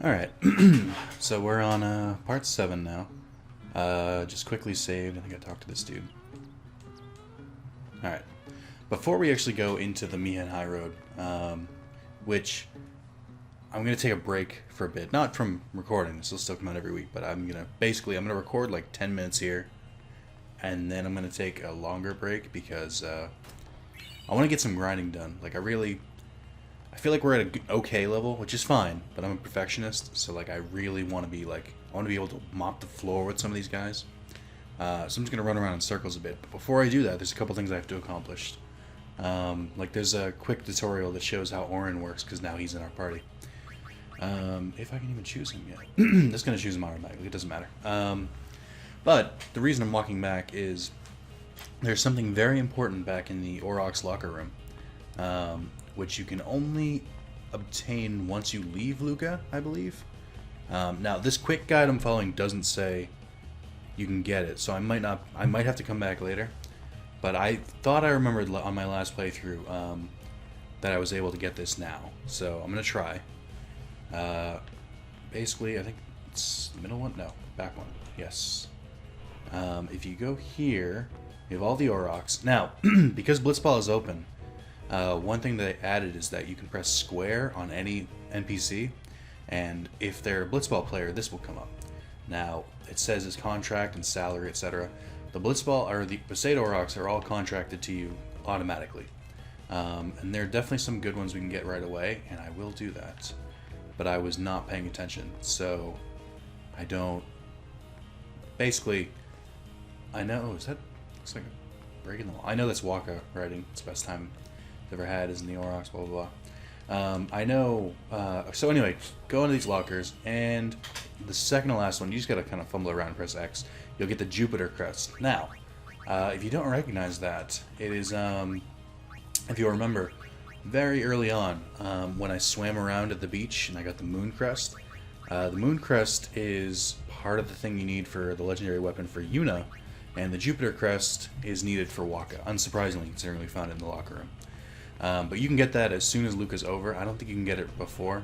Alright, so we're on part 7 now. Just quickly saved. I think I talked to this dude. Alright, before we actually go into the Mi'ihen High Road, which I'm going to take a break for a bit. Not from recording, this will still come out every week, but I'm going to record like 10 minutes here, and then I'm going to take a longer break because I want to get some grinding done. Like, I feel like we're at an okay level, which is fine, but I'm a perfectionist, so like I really want to be like, I want to be able to mop the floor with some of these guys. So I'm just going to run around in circles a bit. But before I do that, there's a couple things I have to accomplish. Like there's a quick tutorial that shows how Auron works, because now he's in our party. If I can even choose him yet. Just going to choose him automatically, it doesn't matter. But the reason I'm walking back is there's something very important back in the Aurochs locker room. Which you can only obtain once you leave Luca, I believe. Now, this quick guide I'm following doesn't say you can get it, so I might have to come back later. But I thought I remembered on my last playthrough that I was able to get this now, so I'm gonna try. Basically, I think it's the middle one. No, back one. Yes. If you go here, you have all the Aurochs. Now, because Blitzball is open. One thing they added is that you can press square on any NPC, and if they're a Blitzball player, this will come up. Now, it says his contract and salary, etc. The Blitzball, or the Besaid Aurochs, are all contracted to you automatically. And there are definitely some good ones we can get right away, and I will do that. But I was not paying attention, so I don't... Basically, I know... Is that... Looks like a break in the law. I know that's Waka writing. It's the best time ever had is in the Aurochs, blah blah blah. I know. So anyway, go into these lockers, and the second to last one, you just gotta kind of fumble around and press X. You'll get the Jupiter crest. Now, if you don't recognize that, it is, if you remember, very early on when I swam around at the beach and I got the Moon crest. The Moon crest is part of the thing you need for the legendary weapon for Yuna, and the Jupiter crest is needed for Waka. Unsurprisingly, considering we found it in the locker room. But you can get that as soon as Luca's over. I don't think you can get it before,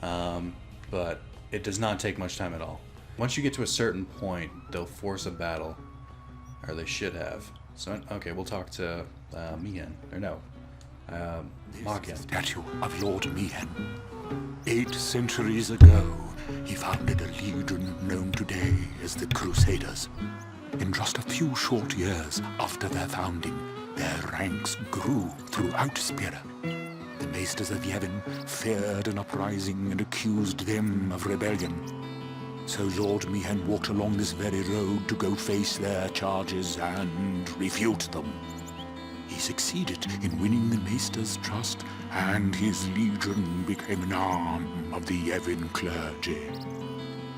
but it does not take much time at all. Once you get to a certain point, they'll force a battle, or they should have. So, okay, we'll talk to Mi'ihen, or no, Machien. This statue of Lord Mi'ihen. 8 centuries ago, he founded a legion known today as the Crusaders. In just a few short years after their founding, their ranks grew throughout Spira. The Maesters of Yevon feared an uprising and accused them of rebellion. So Lord Mi'ihen walked along this very road to go face their charges and refute them. He succeeded in winning the Maesters' trust, and his legion became an arm of the Yevon clergy.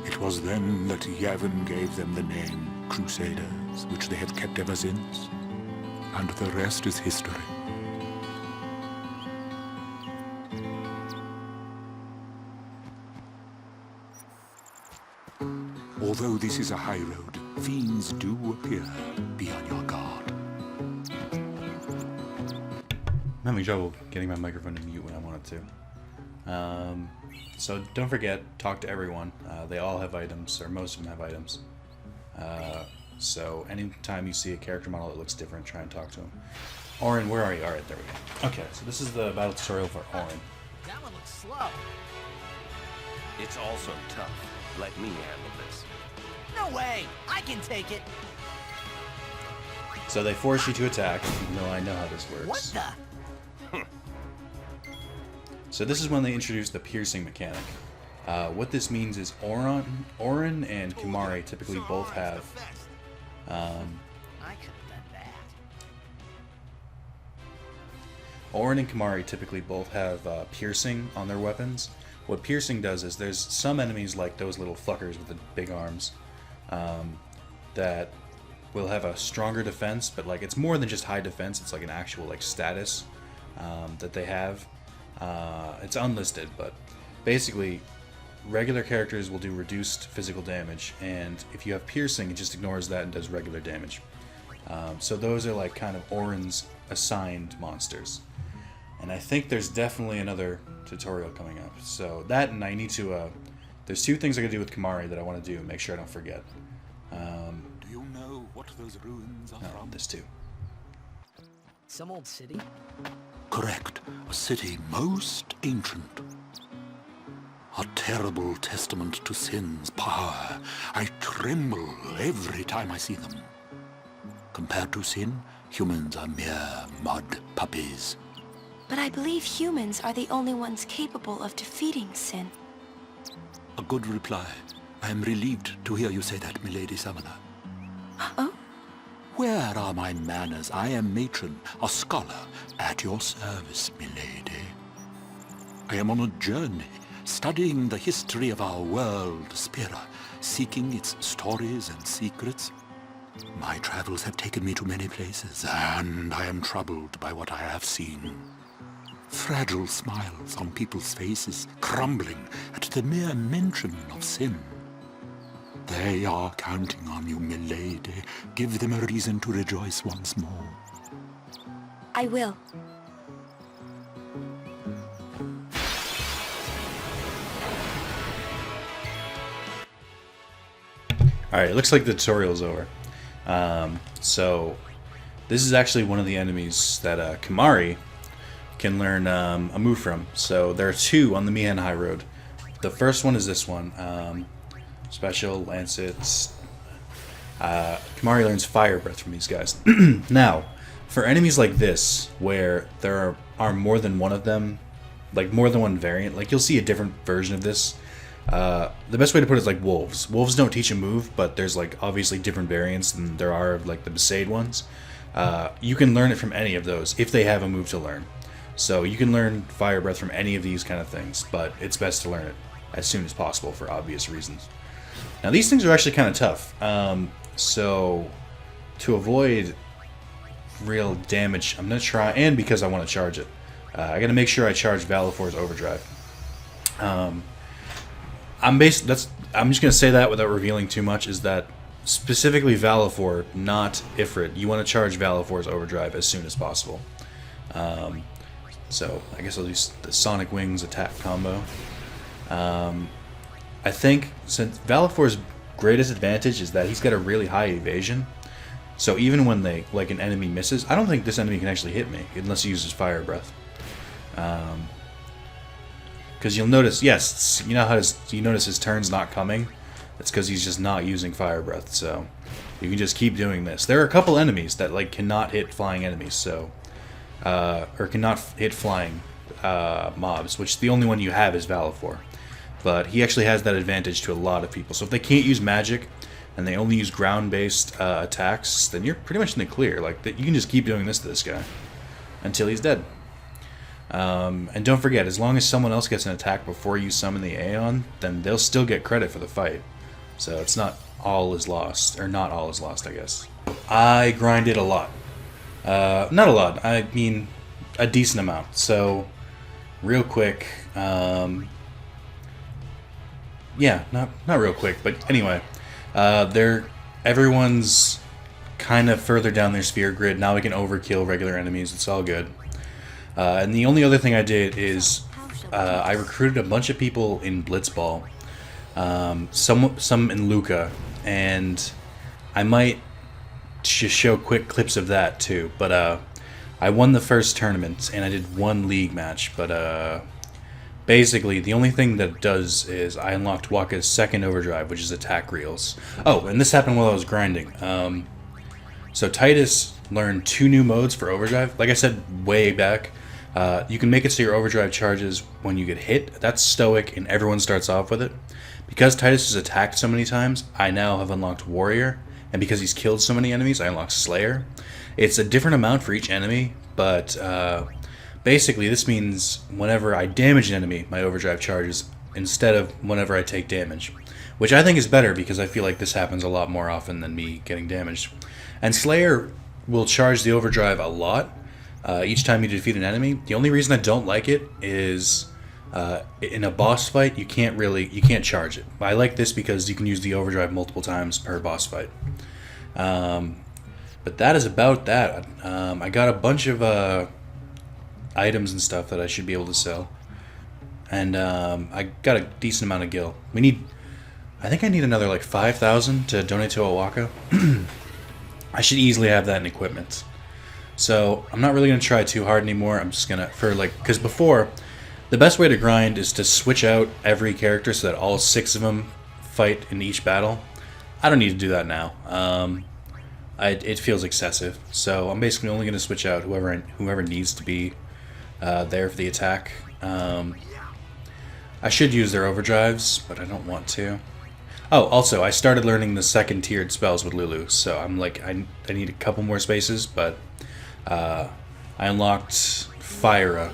It was then that Yevon gave them the name Crusaders, which they have kept ever since. And the rest is history. Although this is a high road, fiends do appear. Be on your guard. I'm having trouble getting my microphone to mute when I want it to. So don't forget, talk to everyone. They all have items, or most of them have items. So anytime you see a character model that looks different, try and talk to him. Auron, where are you? Alright, there we go. Okay, so this is the battle tutorial for Auron. That one looks slow. It's also tough. Let me handle this. No way! I can take it! So they force you to attack, even though I know how this works. What the? So this is when they introduce the piercing mechanic. What this means is Auron and Kimahri typically both have... I could have done that. Auron and Kimahri typically both have piercing on their weapons. What piercing does is there's some enemies like those little fuckers with the big arms that will have a stronger defense, but like it's more than just high defense. It's like an actual like status that they have. It's unlisted, but basically regular characters will do reduced physical damage, and if you have piercing, it just ignores that and does regular damage. So those are like kind of Auron's assigned monsters. And I think there's definitely another tutorial coming up. So that, and I need to There's two things I gotta do with Kimahri that I want to do. Make sure I don't forget. Do you know what those ruins are from? This too. Some old city? Correct. A city most ancient. A terrible testament to sin's power. I tremble every time I see them. Compared to sin, humans are mere mud puppies. But I believe humans are the only ones capable of defeating sin. A good reply. I am relieved to hear you say that, milady summoner. Oh? Where are my manners? I am matron, a scholar, at your service, milady. I am on a journey, studying the history of our world, Spira, seeking its stories and secrets. My travels have taken me to many places, and I am troubled by what I have seen. Fragile smiles on people's faces, crumbling at the mere mention of sin. They are counting on you, milady. Give them a reason to rejoice once more. I will. Alright, it looks like the tutorial's over. So, this is actually one of the enemies that Kimahri can learn a move from. So, there are two on the Mi'ihen High Road. The first one is this one. Special, Lancets. Kimahri learns Fire Breath from these guys. Now, for enemies like this, where there are more than one of them, like more than one variant, like you'll see a different version of this. The best way to put it is like wolves. Wolves don't teach a move, but there's like obviously different variants than there are of like the Besaid ones. You can learn it from any of those if they have a move to learn. So you can learn Fire Breath from any of these kind of things, but it's best to learn it as soon as possible for obvious reasons. Now these things are actually kind of tough. So to avoid real damage, I'm gonna try, and because I want to charge it, I gotta make sure I charge Valifor's Overdrive. I'm just gonna say that without revealing too much. Is that specifically Valifor, not Ifrit? You want to charge Valifor's Overdrive as soon as possible. So I guess I'll do the Sonic Wings attack combo. I think since Valifor's greatest advantage is that he's got a really high evasion. So even when an enemy misses, I don't think this enemy can actually hit me unless he uses Fire Breath. Because you'll notice, yes, you know how you notice his turn's not coming. That's because he's just not using Fire Breath. So you can just keep doing this. There are a couple enemies that cannot hit flying enemies, so or cannot hit flying mobs, which the only one you have is Valifor. But he actually has that advantage to a lot of people. So if they can't use magic and they only use ground-based attacks, then you're pretty much in the clear. You can just keep doing this to this guy until he's dead. And don't forget, as long as someone else gets an attack before you summon the Aeon, then they'll still get credit for the fight. So it's not all is lost, or not all is lost, I guess. I grinded a lot. Not a lot, I mean a decent amount. So, real quick, yeah, not real quick, but anyway, everyone's kind of further down their sphere grid. Now we can overkill regular enemies. It's all good. And the only other thing I did is I recruited a bunch of people in Blitzball, some in Luca, and I might just show quick clips of that too. But I won the first tournament and I did one league match. But basically, the only thing that it does is I unlocked Wakka's second overdrive, which is attack reels. Oh, and this happened while I was grinding. So Titus learned 2 new modes for overdrive. Like I said way back, you can make it so your overdrive charges when you get hit. That's stoic, and everyone starts off with it. Because Titus has attacked so many times, I now have unlocked Warrior, and because he's killed so many enemies, I unlocked Slayer. It's a different amount for each enemy, but basically this means whenever I damage an enemy, my overdrive charges instead of whenever I take damage, which I think is better because I feel like this happens a lot more often than me getting damaged. And Slayer will charge the overdrive a lot each time you defeat an enemy. The only reason I don't like it is in a boss fight you can't charge it. I like this because you can use the overdrive multiple times per boss fight. But that is about that. I got a bunch of items and stuff that I should be able to sell. and I got a decent amount of gil. I think I need another like 5,000 to donate to Owaka. I should easily have that in equipment. So I'm not really gonna try too hard anymore. I'm just gonna because before, the best way to grind is to switch out every character so that all 6 of them fight in each battle. I don't need to do that now. It feels excessive. So I'm basically only gonna switch out whoever needs to be there for the attack. I should use their overdrives, but I don't want to. Oh, also, I started learning the second tiered spells with Lulu, so I'm like, I need a couple more spaces, but I unlocked Fyra,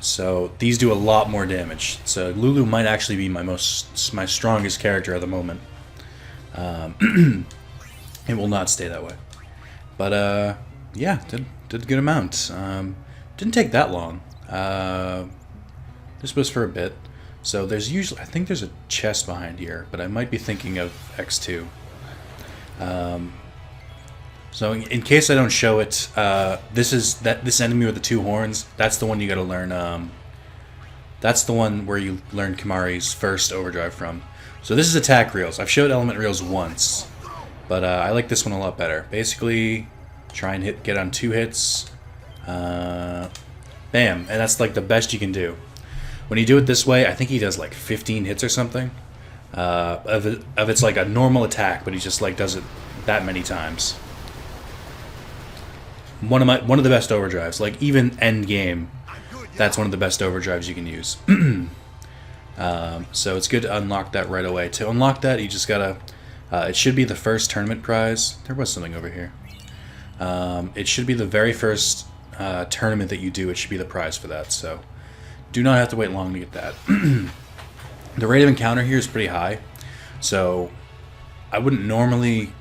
so these do a lot more damage. So Lulu might actually be my strongest character at the moment. It will not stay that way, but yeah, did a good amount. Didn't take that long. This was for a bit. So I think there's a chest behind here, but I might be thinking of X2. So in case I don't show it, this enemy with the 2 horns. That's the one you got to learn. That's the one where you learn Kimahri's first overdrive from. So this is attack reels. I've showed element reels once, but I like this one a lot better. Basically, try and get on 2 hits. Bam, and that's like the best you can do. When you do it this way, I think he does like 15 hits or something. Of it's like a normal attack, but he just like does it that many times. One of the best overdrives. Like even end game, that's one of the best overdrives you can use. So it's good to unlock that right away. To unlock that, you just gotta. It should be the first tournament prize. There was something over here. It should be the very first tournament that you do. It should be the prize for that. So. Do not have to wait long to get that. The rate of encounter here is pretty high, so I wouldn't normally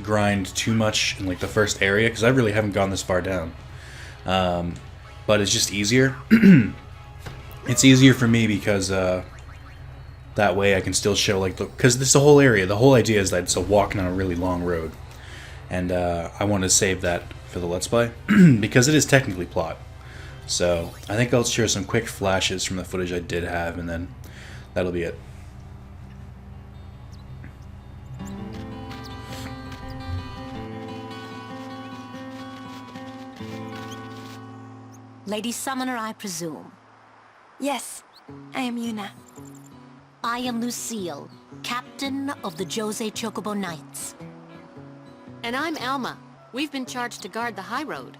grind too much in like the first area because I really haven't gone this far down. But it's just easier. It's easier for me because that way I can still show like because this is a whole area. The whole idea is that it's a walking on a really long road, and I want to save that for the Let's Play because it is technically plot. So I think I'll share some quick flashes from the footage I did have, and then that'll be it. Lady Summoner, I presume. Yes, I am Yuna. I am Lucille, captain of the Jose Chocobo Knights. And I'm Alma. We've been charged to guard the high road.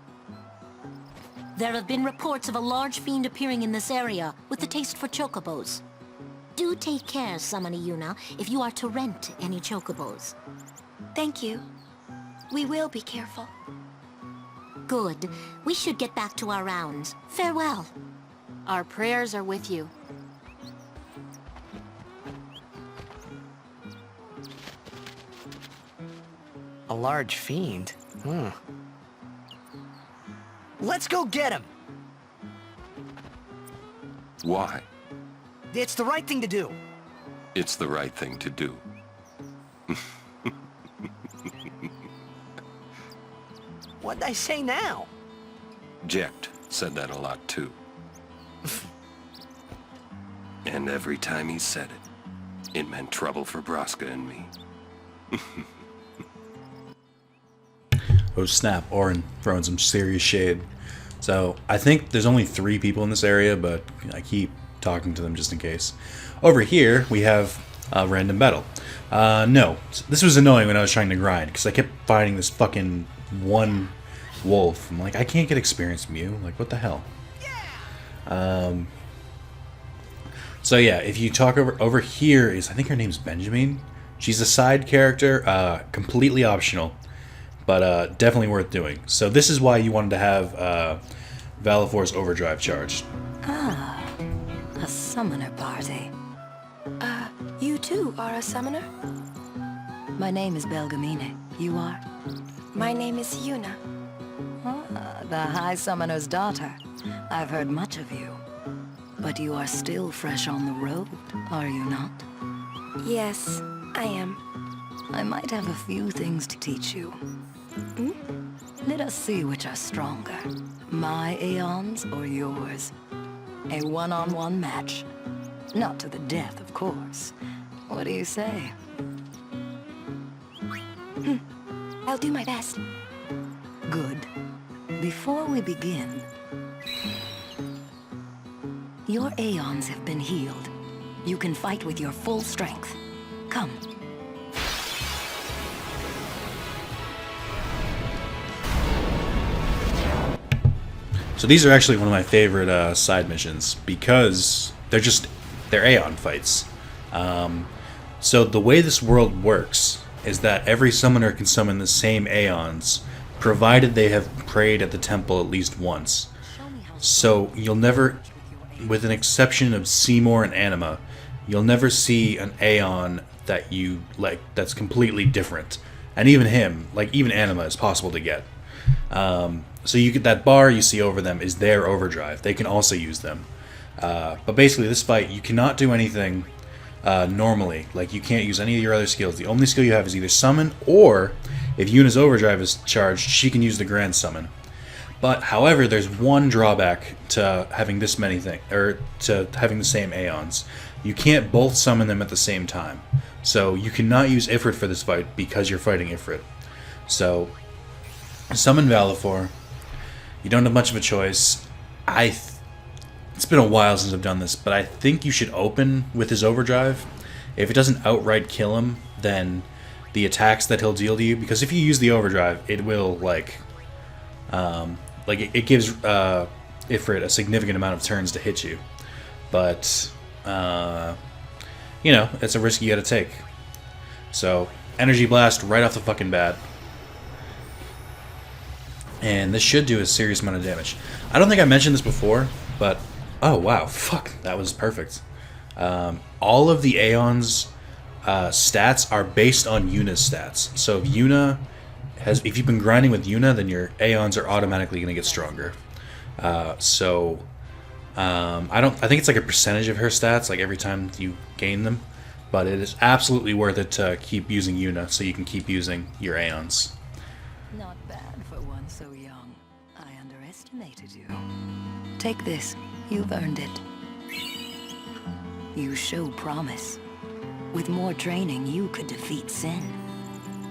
There have been reports of a large fiend appearing in this area with a taste for chocobos. Do take care, Summoner Yuna, if you are to rent any chocobos. Thank you. We will be careful. Good. We should get back to our rounds. Farewell. Our prayers are with you. A large fiend? Let's go get him! Why? It's the right thing to do. It's the right thing to do. What'd I say now? Jecht said that a lot too. And every time he said it, it meant trouble for Braska and me. Oh snap, Orin throwing some serious shade. So I think there's only 3 people in this area, but I keep talking to them just in case. Over here, we have a random battle. No, this was annoying when I was trying to grind, because I kept fighting this fucking one wolf. I'm like, I can't get experience Mew. Like, what the hell? So yeah, if you talk over here is, I think her name's Benjamin. She's a side character, completely optional, but definitely worth doing. So this is why you wanted to have Valefor's overdrive charged. Ah, a summoner party. You too are a summoner? My name is Belgamine. You are? My name is Yuna. Ah, the High Summoner's daughter. I've heard much of you. But you are still fresh on the road, are you not? Yes, I am. I might have a few things to teach you. Let us see which are stronger, my Aeons or yours. A one-on-one match. Not to the death, of course. What do you say? I'll do my best. Good. Before we begin, your Aeons have been healed. You can fight with your full strength. Come. So these are actually one of my favorite side missions because they're Aeon fights. So the way this world works is that every summoner can summon the same Aeons, provided they have prayed at the temple at least once. So you'll never, with an exception of Seymour and Anima, you'll never see an Aeon that you like that's completely different. And even him, like even Anima, is possible to get. So you get that bar you see over them is their overdrive. They can also use them. But basically, this fight you cannot do anything normally. Like you can't use any of your other skills. The only skill you have is either summon, or if Yuna's overdrive is charged, she can use the grand summon. But however, there's one drawback to having this many things, or to having the same Aeons. You can't both summon them at the same time. So you cannot use Ifrit for this fight because you're fighting Ifrit. So summon Valifor. You don't have much of a choice. It's been a while since I've done this, but I think you should open with his overdrive. If it doesn't outright kill him, then the attacks that he'll deal to you, because if you use the overdrive, it will it gives Ifrit a significant amount of turns to hit you. But it's a risk you gotta take. So Energy Blast right off the fucking bat. And this should do a serious amount of damage. I don't think I mentioned this before, but oh wow, fuck, that was perfect. All of the Aeon's stats are based on Yuna's stats. So if you've been grinding with Yuna, then your Aeons are automatically going to get stronger. I think it's like a percentage of her stats, like every time you gain them. But it is absolutely worth it to keep using Yuna, so you can keep using your Aeons. Not bad for one so young. I underestimated you. Take this. You've earned it. You show promise. With more training, you could defeat Sin.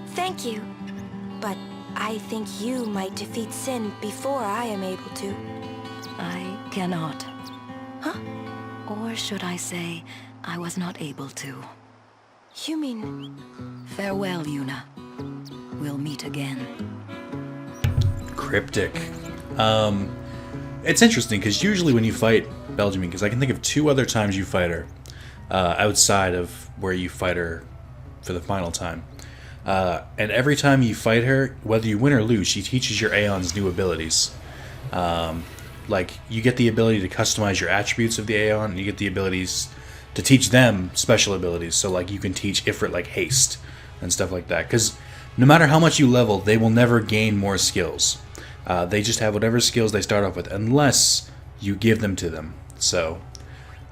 Thank you. But I think you might defeat Sin before I am able to. I cannot. Huh? Or should I say, I was not able to. You mean... Farewell, Yuna. We'll meet again. Cryptic. It's interesting, because usually when you fight Belgium, because I can think of 2 other times you fight her, outside of where you fight her for the final time. And every time you fight her, whether you win or lose, she teaches your Aeons new abilities. Like, you get the ability to customize your attributes of the Aeon, and you get the abilities to teach them special abilities. So, like, you can teach Ifrit, like, haste and stuff like that. Because no matter how much you level, they will never gain more skills. They just have whatever skills they start off with, unless you give them to them. So,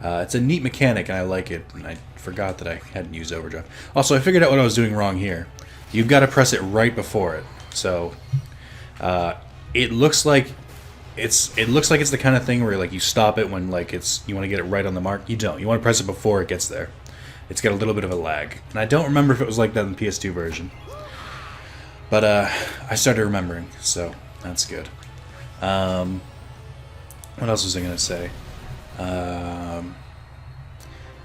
it's a neat mechanic, and I like it. And I forgot that I hadn't used Overdrive. Also, I figured out what I was doing wrong here. You've got to press it right before it. So, it looks like it's the kind of thing where like you stop it when like you want to get it right on the mark. You don't. You want to press it before it gets there. It's got a little bit of a lag, and I don't remember if it was like that in the PS2 version. But I started remembering, so that's good. What else was I gonna say?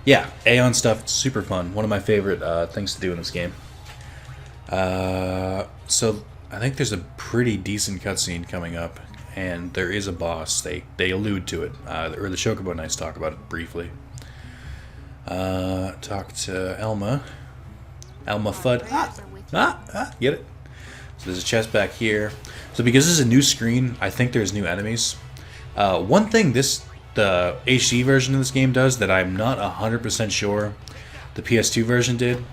Yeah, Aeon stuff, super fun. One of my favorite things to do in this game. So I think there's a pretty decent cutscene coming up, and there is a boss. They allude to it, or the Chocobo Knights talk about it briefly. Talk to Elma. Elma Fudd. Get it? So there's a chest back here. So because this is a new screen, I think there's new enemies. One thing the HD version of this game does that I'm not 100% sure the PS2 version did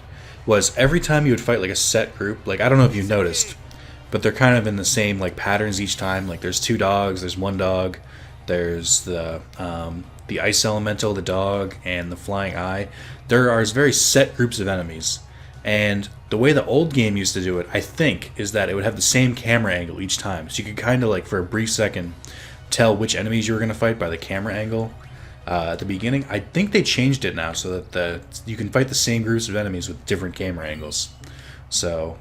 was every time you would fight like a set group, like I don't know if you've noticed, but they're kind of in the same like patterns each time. Like there's 2 dogs, there's 1 dog, there's the ice elemental, the dog, and the flying eye. There are very set groups of enemies. And the way the old game used to do it, I think, is that it would have the same camera angle each time. So you could kind of like for a brief second tell which enemies you were going to fight by the camera angle. at the beginning. I think they changed it now so that you can fight the same groups of enemies with different camera angles. So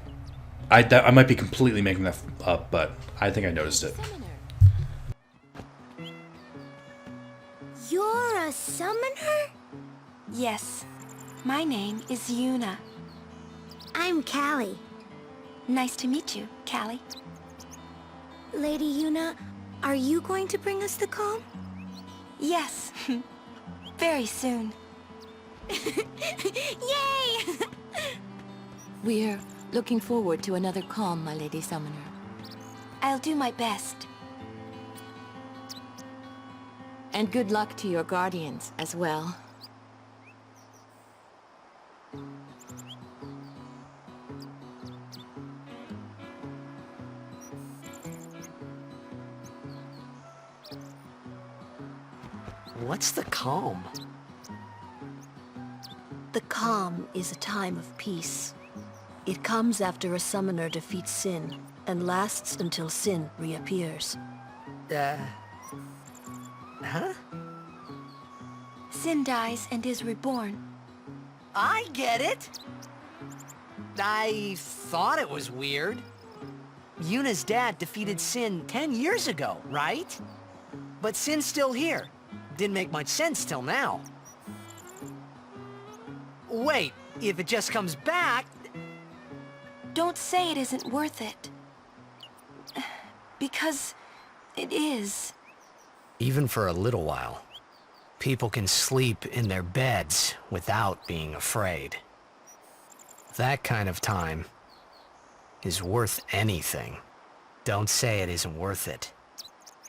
I might be completely making that up, but I think I noticed it. You're a summoner? Yes. My name is Yuna. I'm Callie. Nice to meet you, Callie. Lady Yuna, are you going to bring us the calm? Yes. Very soon. Yay! We're looking forward to another calm, my Lady Summoner. I'll do my best. And good luck to your guardians as well. What's the calm? The calm is a time of peace. It comes after a summoner defeats Sin, and lasts until Sin reappears. Huh? Sin dies and is reborn. I get it! I thought it was weird. Yuna's dad defeated Sin 10 years ago, right? But Sin's still here. Didn't make much sense till now. Wait, if it just comes back... Don't say it isn't worth it. Because it is. Even for a little while, people can sleep in their beds without being afraid. That kind of time is worth anything. Don't say it isn't worth it.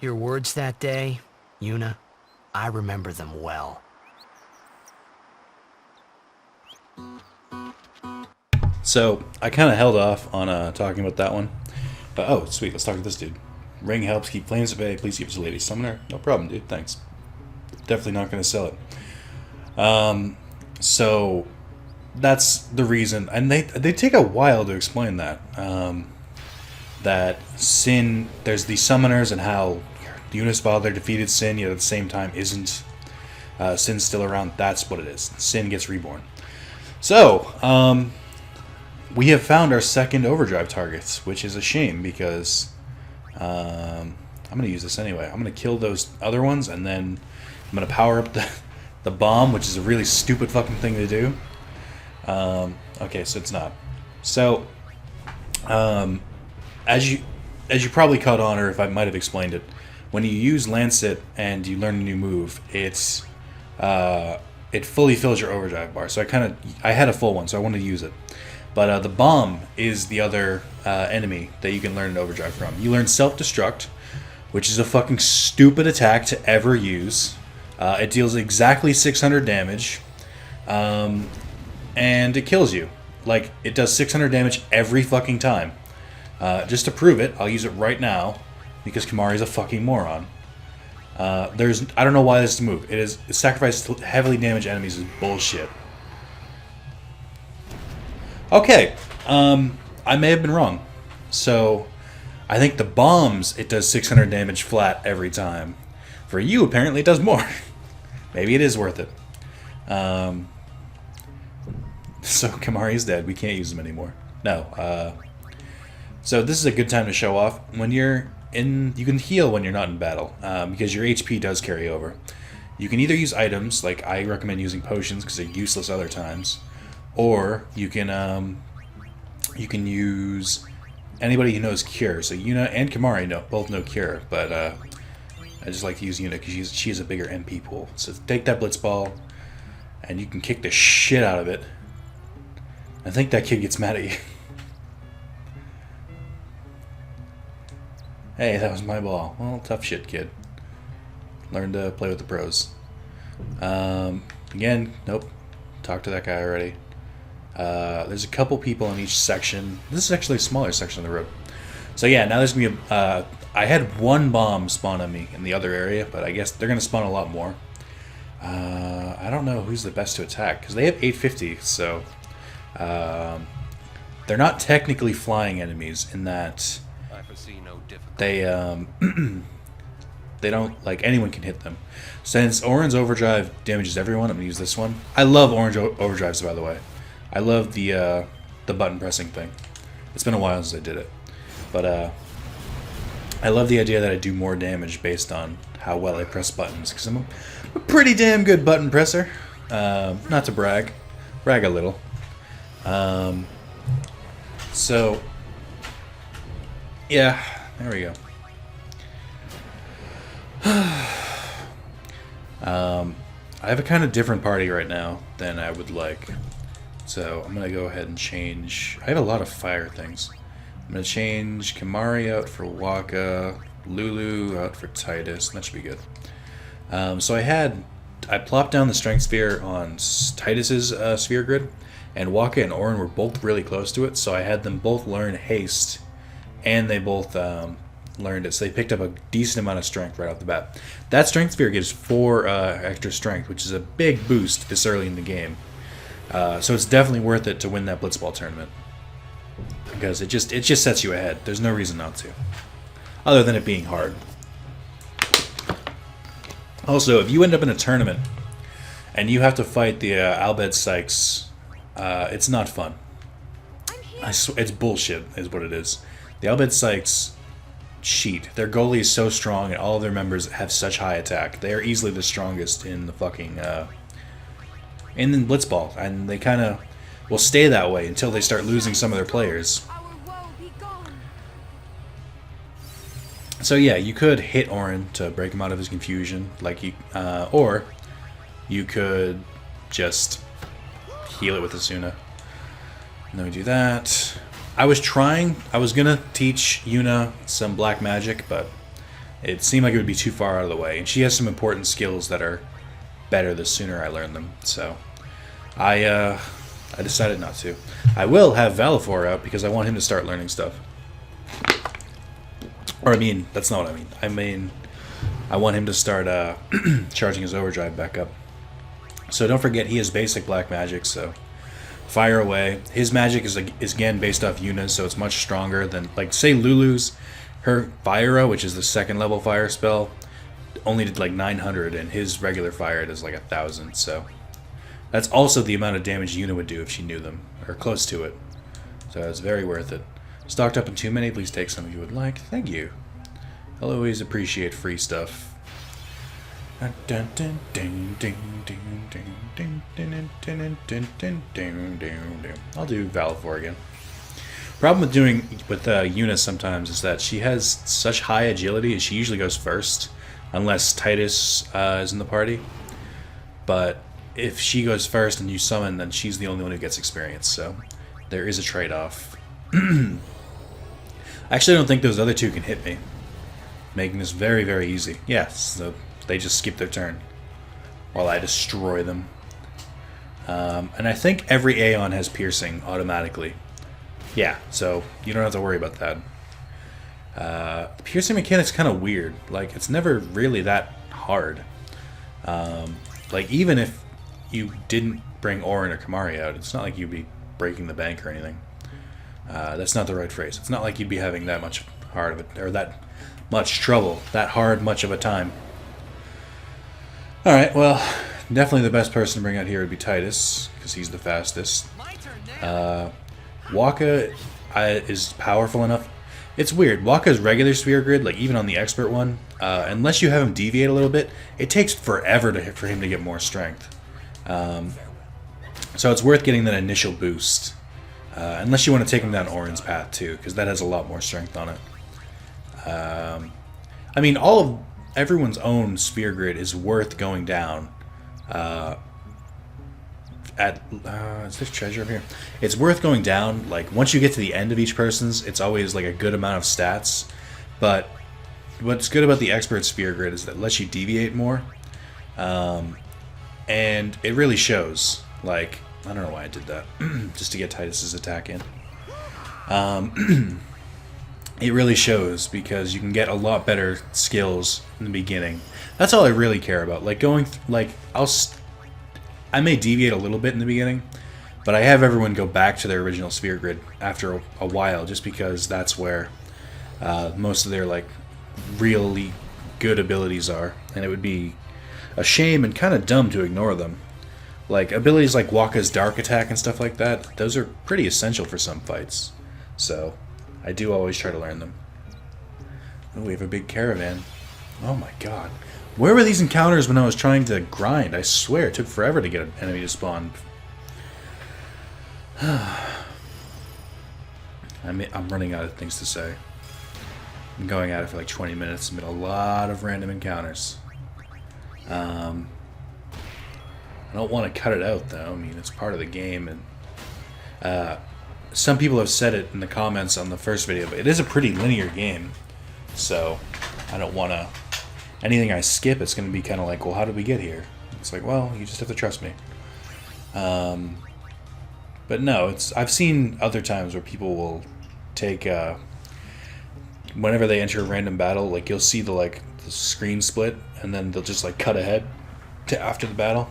Your words that day, Yuna, I remember them well. So I kind of held off on talking about that one. But oh, sweet, let's talk to this dude. Ring helps keep flames at bay. Please keep us a Lady Summoner. No problem, dude. Thanks. Definitely not going to sell it. So that's the reason, and they take a while to explain that. That Sin, there's the summoners, and how Yuna's father defeated Sin, yet at the same time isn't. Sin's still around. That's what it is. Sin gets reborn. So we have found our second overdrive targets, which is a shame because I'm going to use this anyway. I'm going to kill those other ones, and then I'm going to power up the bomb, which is a really stupid fucking thing to do. Okay, so it's not. So, as you probably caught on, or if I might have explained it, when you use Lancet and you learn a new move, it fully fills your overdrive bar. So I had a full one, so I wanted to use it. But the bomb is the other enemy that you can learn an overdrive from. You learn Self-Destruct, which is a fucking stupid attack to ever use. It deals exactly 600 damage, and it kills you. Like, it does 600 damage every fucking time. Just to prove it, I'll use it right now, because Kimahri's a fucking moron. I don't know why this is the move. It is sacrifice to heavily damage enemies is bullshit. Okay, I may have been wrong. So, I think the bombs, it does 600 damage flat every time. For you, apparently, it does more. Maybe it is worth it. So, Kimahri's dead. We can't use them anymore. No. So, this is a good time to show off. When you're in... You can heal when you're not in battle, because your HP does carry over. You can either use items, like I recommend using potions because they're useless other times. Or you can use anybody who knows Cure. So Yuna and Kimahri both know Cure, but I just like to use Yuna because she has a bigger MP pool. So take that Blitzball, and you can kick the shit out of it. I think that kid gets mad at you. Hey, that was my ball. Well, tough shit, kid. Learn to play with the pros. Again, nope. Talked to that guy already. There's a couple people in each section. This is actually a smaller section of the road. So yeah, now there's going to be I had one bomb spawn on me in the other area, but I guess they're going to spawn a lot more. I don't know who's the best to attack, because they have 850, so... they're not technically flying enemies in that... I foresee no difficulty. They, They don't, like, anyone can hit them. Since Orange Overdrive damages everyone, I'm going to use this one. I love Orange Overdrives, by the way. I love the button pressing thing. It's been a while since I did it. But, I love the idea that I do more damage based on how well I press buttons, because I'm a pretty damn good button presser. Not to brag. Brag a little. So, yeah, there we go. I have a kind of different party right now than I would like. So I'm going to go ahead and change. I have a lot of fire things. I'm going to change Kimahri out for Wakka, Lulu out for Tidus. That should be good. So I plopped down the Strength Sphere on Tidus's sphere grid, and Wakka and Auron were both really close to it, so I had them both learn Haste, and they both learned it, so they picked up a decent amount of strength right off the bat. That Strength Sphere gives 4 extra strength, which is a big boost this early in the game. So it's definitely worth it to win that Blitzball tournament, because it just sets you ahead. There's no reason not to, other than it being hard. Also, if you end up in a tournament and you have to fight the Al Bhed Psyches, it's not fun. It's bullshit, is what it is. The Al Bhed Psyches cheat. Their goalie is so strong, and all of their members have such high attack. They are easily the strongest in the fucking in Blitzball, and they kind of will stay that way until they start losing some of their players. So yeah, you could hit Auron to break him out of his confusion, like or you could just heal it with Asuna. And then we do that. I was gonna teach Yuna some black magic, but it seemed like it would be too far out of the way. And she has some important skills that are better the sooner I learn them. So I decided not to. I will have Valefor out because I want him to start learning stuff. Or I mean, that's not what I mean. I mean, I want him to start charging his overdrive back up. So don't forget, he has basic black magic, so fire away. His magic is again based off Yuna's, so it's much stronger than, like, say Lulu's, her Fire, which is the 2nd level fire spell, only did like 900, and his regular fire does like 1,000, so that's also the amount of damage Yuna would do if she knew them, or close to it. So it's very worth it. Stocked up in too many, please take some if you would like. Thank you. I'll always appreciate free stuff. I'll do Valefor again. Problem with doing with Yuna sometimes is that she has such high agility, and she usually goes first, unless Tidus is in the party. But if she goes first and you summon, then she's the only one who gets experience. So there is a trade-off. I actually don't think those other two can hit me, making this very, very easy. Yes, so they just skip their turn while I destroy them. And I think every Aeon has piercing automatically. Yeah, so you don't have to worry about that. The piercing mechanic's kind of weird. Like, it's never really that hard. Like, even if you didn't bring Auron or Kimahri out, it's not like you'd be breaking the bank or anything. That's not the right phrase. It's not like you'd be having that much hard of it, or that much trouble, that hard much of a time. Alright, well, definitely the best person to bring out here would be Tidus, because he's the fastest. Wakka is powerful enough. It's weird. Wakka's regular sphere grid, like even on the expert one, unless you have him deviate a little bit, it takes forever for him to get more strength. So it's worth getting that initial boost. Unless you want to take him down Auron's path too, because that has a lot more strength on it. I mean, all of everyone's own sphere grid is worth going down. Is this treasure up here? It's worth going down. Like, once you get to the end of each person's, it's always like a good amount of stats. But what's good about the expert sphere grid is that it lets you deviate more, and it really shows. Like, I don't know why I did that, just to get Tidus's attack in. It really shows because you can get a lot better skills in the beginning. That's all I really care about. Like I may deviate a little bit in the beginning, but I have everyone go back to their original sphere grid after a while, just because that's where most of their like really good abilities are, and it would be a shame and kind of dumb to ignore them. Like, abilities like Wakka's Dark Attack and stuff like that, those are pretty essential for some fights. So, I do always try to learn them. Oh, we have a big caravan. Oh my god. Where were these encounters when I was trying to grind? I swear, it took forever to get an enemy to spawn. I'm running out of things to say. I'm going at it for like 20 minutes. I've been a lot of random encounters. I don't want to cut it out though. I mean, it's part of the game, and some people have said it in the comments on the first video, but it is a pretty linear game. So I don't want to. Anything I skip, it's going to be kind of like, well, how did we get here? It's like, well, you just have to trust me. But no, I've seen other times where people will take whenever they enter a random battle, like you'll see the screen split, and then they'll just like cut ahead to after the battle.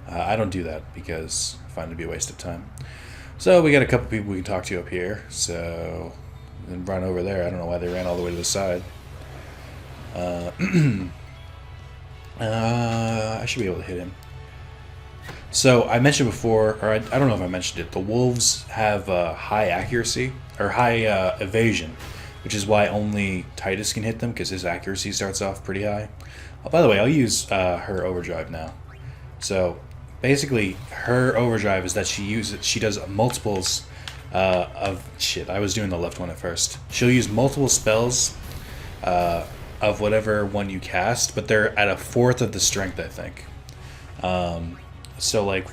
I don't do that because I find it to be a waste of time. So we got a couple people we can talk to up here. So then run over there. I don't know why they ran all the way to the side. I should be able to hit him. So I mentioned before, or I don't know if I mentioned it, the wolves have high accuracy, or high evasion, which is why only Tidus can hit them, because his accuracy starts off pretty high. Oh, by the way, I'll use her overdrive now. So basically, her overdrive is that she does multiples of... Shit, I was doing the left one at first. She'll use multiple spells of whatever one you cast, but they're at a fourth of the strength, I think. So, like,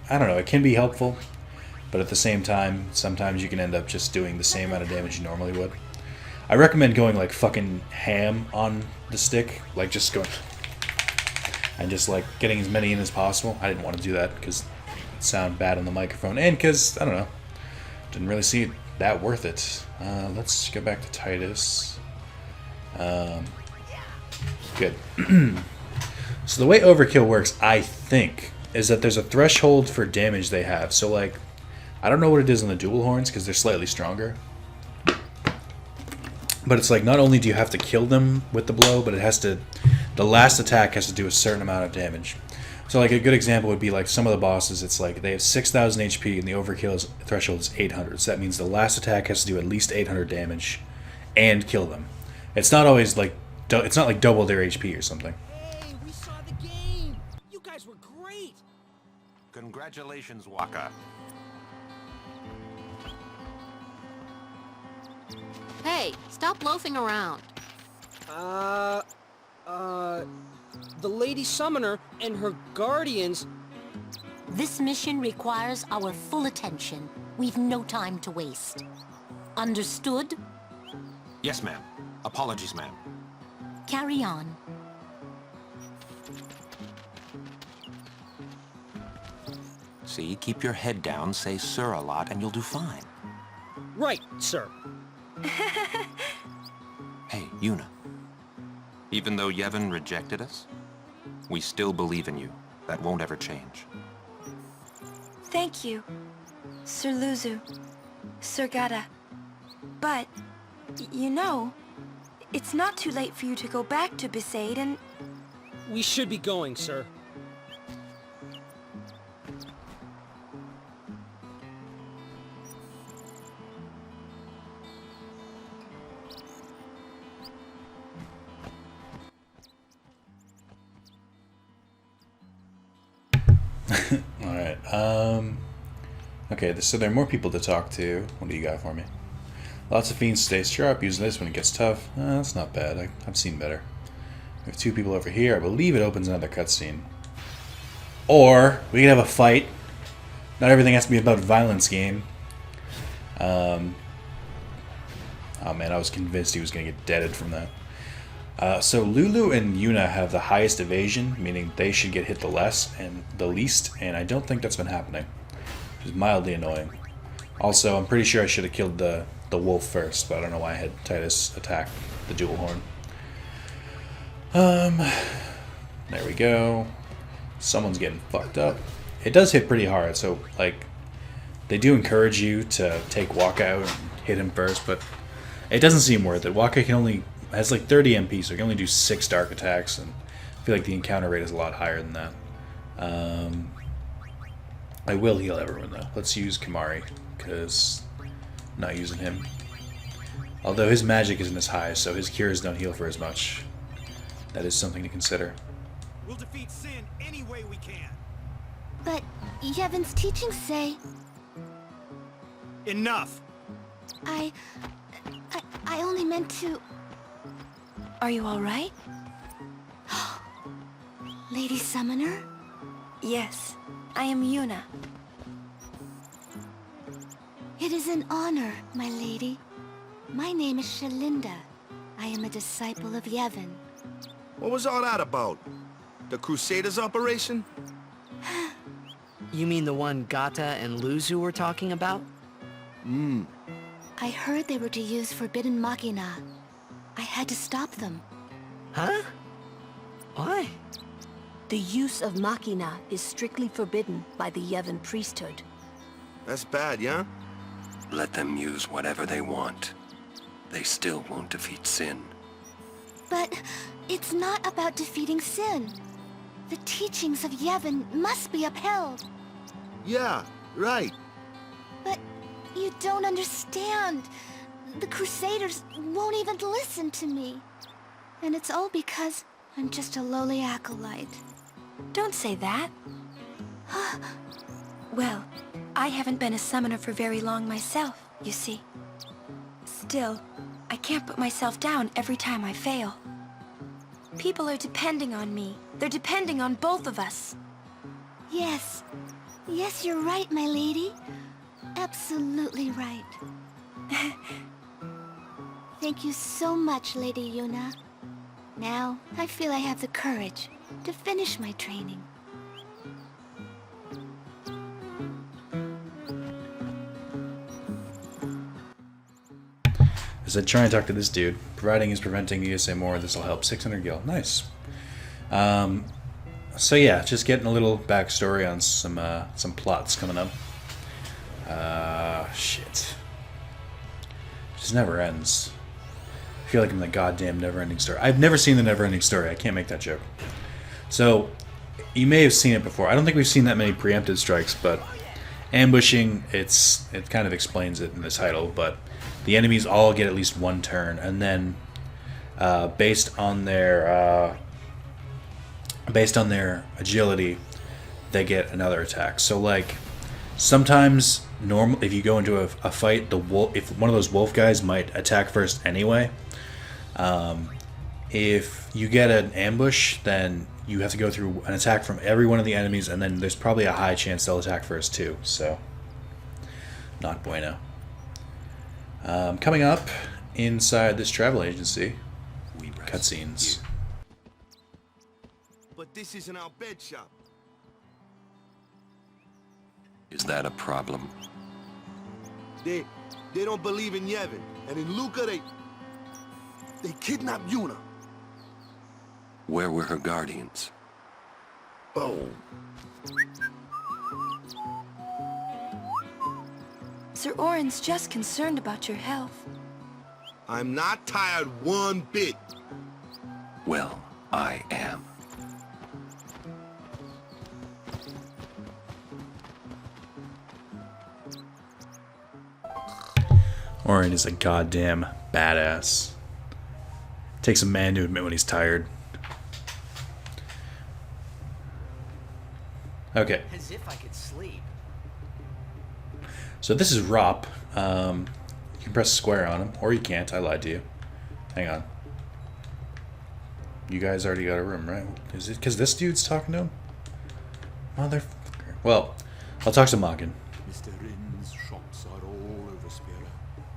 I don't know, it can be helpful, but at the same time, sometimes you can end up just doing the same amount of damage you normally would. I recommend going, like, fucking ham on the stick, like, just going, and just, like, getting as many in as possible. I didn't want to do that, because it sounded bad on the microphone, and because, I don't know, didn't really see it that worth it. Let's go back to Tidus. Good. So the way Overkill works, I think, is that there's a threshold for damage they have. So, like, I don't know what it is on the dual horns, because they're slightly stronger. But it's like, not only do you have to kill them with the blow, but it has to... The last attack has to do a certain amount of damage. So, like, a good example would be, like, some of the bosses, it's like, they have 6,000 HP, and the Overkill threshold is 800. So that means the last attack has to do at least 800 damage, and kill them. It's not always, like... It's not like double their HP or something. Hey, we saw the game! You guys were great! Congratulations, Wakka. Hey, stop loafing around. The Lady Summoner and her guardians... This mission requires our full attention. We've no time to waste. Understood? Yes, ma'am. Apologies, ma'am. Carry on. See, keep your head down, say sir a lot, and you'll do fine. Right, sir. Hey, Yuna. Even though Yevon rejected us, we still believe in you. That won't ever change. Thank you, Sir Luzu, Sir Gata. But, you know, it's not too late for you to go back to Besaid and... We should be going, sir. Alright, okay, so there are more people to talk to. What do you got for me? Lots of fiends stay sharp, using this when it gets tough. That's not bad, I've seen better. We have two people over here. I believe it opens another cutscene. Or, we can have a fight. Not everything has to be about violence, game. Oh man, I was convinced he was going to get deaded from that. So Lulu and Yuna have the highest evasion, meaning they should get hit the least, and I don't think that's been happening, which is mildly annoying. Also, I'm pretty sure I should have killed the wolf first, but I don't know why I had Tidus attack the dual horn. There we go. Someone's getting fucked up. It does hit pretty hard, so, like, they do encourage you to take Wakka out and hit him first, but it doesn't seem worth it. Wakka can only has like 30 MP, so he can only do 6 dark attacks, and I feel like the encounter rate is a lot higher than that. I will heal everyone though. Let's use Kimahri, because I'm not using him. Although his magic isn't as high, so his cures don't heal for as much. That is something to consider. We'll defeat Sin any way we can. But Yevon's teachings say... Enough! I only meant to... Are you all right? Lady Summoner? Yes, I am Yuna. It is an honor, my lady. My name is Shalinda. I am a disciple of Yevon. What was all that about? The Crusaders operation? You mean the one Gata and Luzu were talking about? I heard they were to use Forbidden Machina. I had to stop them. Huh? Why? The use of Machina is strictly forbidden by the Yevon priesthood. That's bad, yeah? Let them use whatever they want. They still won't defeat Sin. But it's not about defeating Sin. The teachings of Yevon must be upheld. Yeah, right. But you don't understand. The Crusaders won't even listen to me. And it's all because I'm just a lowly acolyte. Don't say that. Well, I haven't been a summoner for very long myself, you see. Still, I can't put myself down every time I fail. People are depending on me. They're depending on both of us. Yes. Yes, you're right, my lady. Absolutely right. Thank you so much, Lady Yuna. Now, I feel I have the courage to finish my training. I said, try and talk to this dude. Providing he's preventing ESA more, this will help. 600 gil. Nice. So yeah, just getting a little backstory on some plots coming up. Shit. Just never ends. I feel like I'm the goddamn never-ending story. I've never seen the never-ending story. I can't make that joke. So, you may have seen it before. I don't think we've seen that many preempted strikes, but ambushing, it kind of explains it in the title, but the enemies all get at least one turn, and then based on their agility, they get another attack. So like sometimes if you go into a fight, if one of those wolf guys might attack first anyway. If you get an ambush, then you have to go through an attack from every one of the enemies, and then there's probably a high chance they'll attack first too. So not bueno. Coming up inside this travel agency, cutscenes. But this isn't our bed shop. Is that a problem? They don't believe in Yevon, and in Luca they kidnapped Yuna. Where were her guardians? Oh. Sir Orin's just concerned about your health. I'm not tired one bit. Well, I am. Orin is a goddamn badass. Takes a man to admit when he's tired. Okay. As if I could sleep. So this is Rop. You can press square on him, or you can't. I lied to you. Hang on. You guys already got a room, right? Is it because this dude's talking to him? Motherfucker. Well, I'll talk to Mockin. Mr. Rin's shops are all over Spira.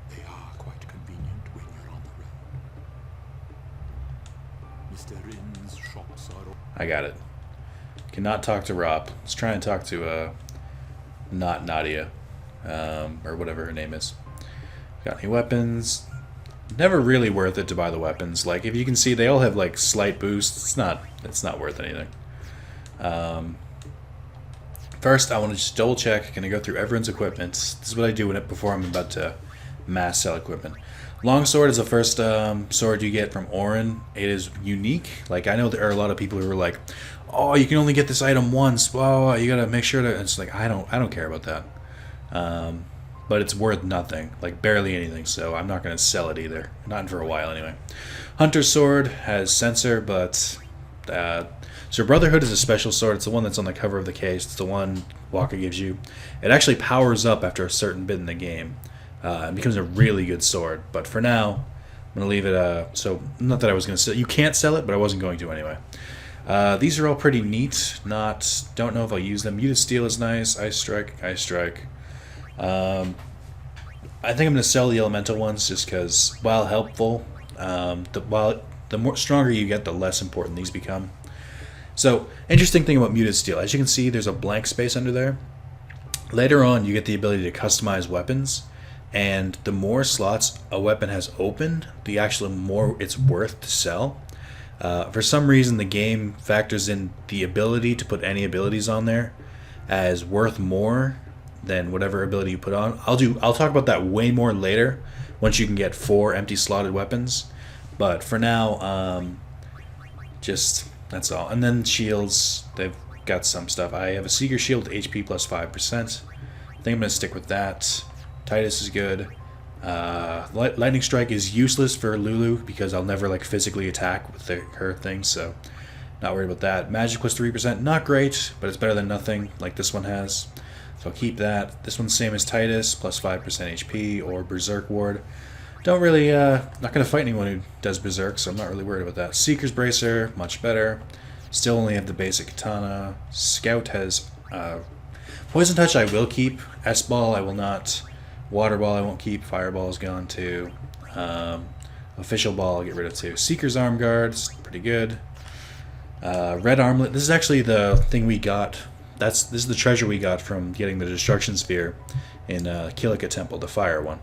They are quite convenient when you're on the road. Mr. Rin's shops are all... I got it. Cannot talk to Rop. Let's try and talk to, not Nadia. Or whatever her name is. Got any weapons? Never really worth it to buy the weapons. Like, if you can see, they all have, like, slight boosts. It's not worth anything. First, I want to just double check. Can I go through everyone's equipment? This is what I do before I'm about to mass sell equipment. Longsword is the first sword you get from Orin. It is unique. Like, I know there are a lot of people who are like, oh, you can only get this item once. Oh, you gotta make sure to. It's like I don't care about that. But it's worth nothing, like barely anything. So I'm not gonna sell it either. Not for a while anyway. Hunter's sword has sensor, but so Brotherhood is a special sword. It's the one that's on the cover of the case. It's the one Walker gives you. It actually powers up after a certain bit in the game. It becomes a really good sword. But for now, I'm going to leave it... so, not that I was going to sell... You can't sell it, but I wasn't going to anyway. These are all pretty neat. Don't know if I'll use them. Muted Steel is nice. Ice Strike. I think I'm going to sell the elemental ones just because, while helpful, the more stronger you get, the less important these become. So, interesting thing about Muted Steel. As you can see, there's a blank space under there. Later on, you get the ability to customize weapons. And the more slots a weapon has open, the actual more it's worth to sell. For some reason, the game factors in the ability to put any abilities on there as worth more than whatever ability you put on. I'll talk about that way more later once you can get 4 empty slotted weapons. But for now, just that's all. And then shields, they've got some stuff. I have a Seeker shield with HP plus 5%. I think I'm going to stick with that. Titus is good. Lightning Strike is useless for Lulu because I'll never like physically attack with her thing, so not worried about that. Magic plus 3%, not great, but it's better than nothing like this one has. So I'll keep that. This one's the same as Titus, plus 5% HP, or Berserk Ward. Don't really, not going to fight anyone who does Berserk, so I'm not really worried about that. Seeker's Bracer, much better. Still only have the basic Katana. Scout has Poison Touch I will keep. S-Ball I will not. Water Ball I won't keep. Fireball is gone too. Official Ball I'll get rid of too. Seeker's Arm Guard's pretty good. Red Armlet. This is actually the thing we got. This is the treasure we got from getting the Destruction Sphere in Kilika Temple, the fire one.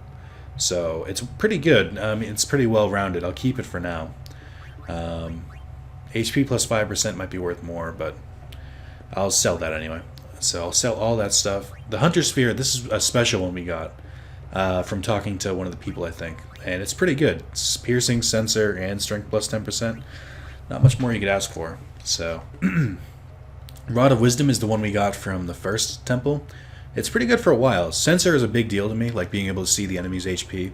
So it's pretty good. It's pretty well rounded. I'll keep it for now. HP plus 5% might be worth more, but I'll sell that anyway. So I'll sell all that stuff. The Hunter Sphere, this is a special one we got from talking to one of the people, I think. And it's pretty good. It's piercing, sensor, and strength plus 10%. Not much more you could ask for. So, Rod of Wisdom is the one we got from the first temple. It's pretty good for a while. Sensor is a big deal to me, like being able to see the enemy's HP.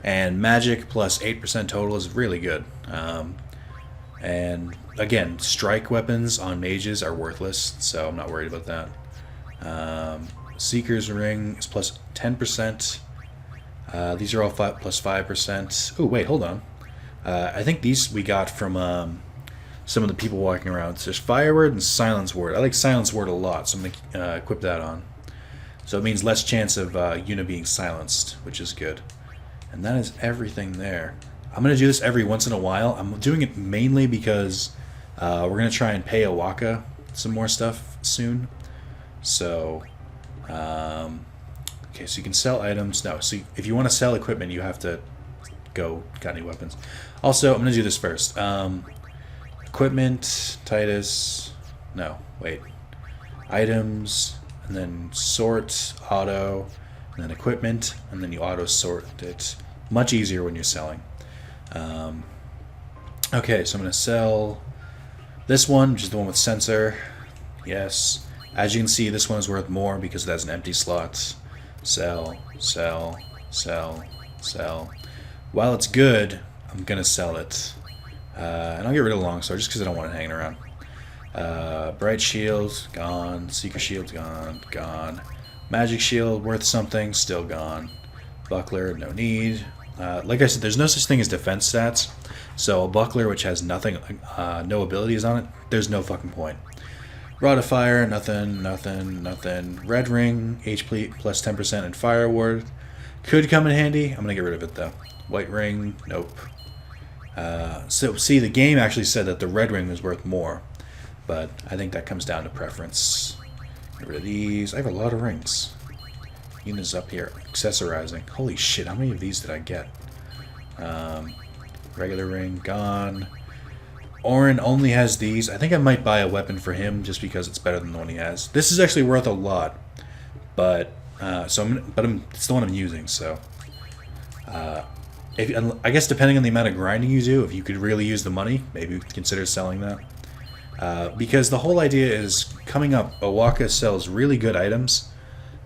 And Magic plus 8% total is really good. And again, strike weapons on mages are worthless, so I'm not worried about that. Seeker's Ring is plus 10%. These are all plus 5%. Oh, wait, hold on. I think these we got from some of the people walking around. So there's Fire Word and Silence Word. I like Silence Word a lot, so I'm going to equip that on. So it means less chance of Yuna being silenced, which is good. And that is everything there. I'm going to do this every once in a while. I'm doing it mainly because we're going to try and pay Owaka some more stuff soon. So, okay, so you can sell items. No, so if you want to sell equipment, you have to go, got any weapons. Also, I'm going to do this first. Equipment, Titus, no, wait. Items, and then sort, auto, and then equipment, and then you auto sort it. Much easier when you're selling. Okay, so I'm going to sell this one, which is the one with sensor. Yes. As you can see, this one is worth more because it has an empty slot. Sell, sell, sell, sell. While it's good, I'm going to sell it. And I'll get rid of the longsword just because I don't want it hanging around. Bright Shield, gone. Seeker Shield, gone. Gone. Magic Shield, worth something, still gone. Buckler, no need. Like I said, there's no such thing as defense stats. So a buckler which has nothing, no abilities on it, there's no fucking point. Rod of Fire, nothing, nothing, nothing. Red Ring, HP plus 10% and Fire Ward. Could come in handy. I'm going to get rid of it though. White Ring, nope. So see, the game actually said that the Red Ring was worth more. But I think that comes down to preference. Get rid of these. I have a lot of rings. Yuna's up here. Accessorizing. Holy shit, how many of these did I get? Regular ring, gone. Orin only has these. I think I might buy a weapon for him just because it's better than the one he has. This is actually worth a lot. But, it's the one I'm using, so. I guess depending on the amount of grinding you do, if you could really use the money, maybe consider selling that. Because the whole idea is coming up, Owaka sells really good items,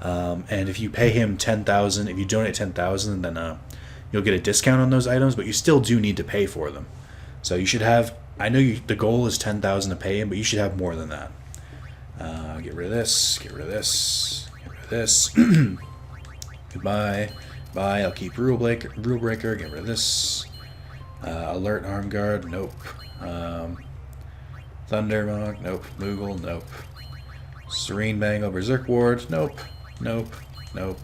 and if you pay him 10,000, if you donate 10,000, then you'll get a discount on those items, but you still do need to pay for them. So you should have, I know the goal is 10,000 to pay him, but you should have more than that. Get rid of this, get rid of this, get rid of this. Goodbye. Bye. I'll keep Rule Breaker. Get rid of this. Alert Arm Guard. Nope. Thundermonk. Nope. Moogle. Nope. Serene Bangle. Berserk Ward. Nope. Nope. Nope.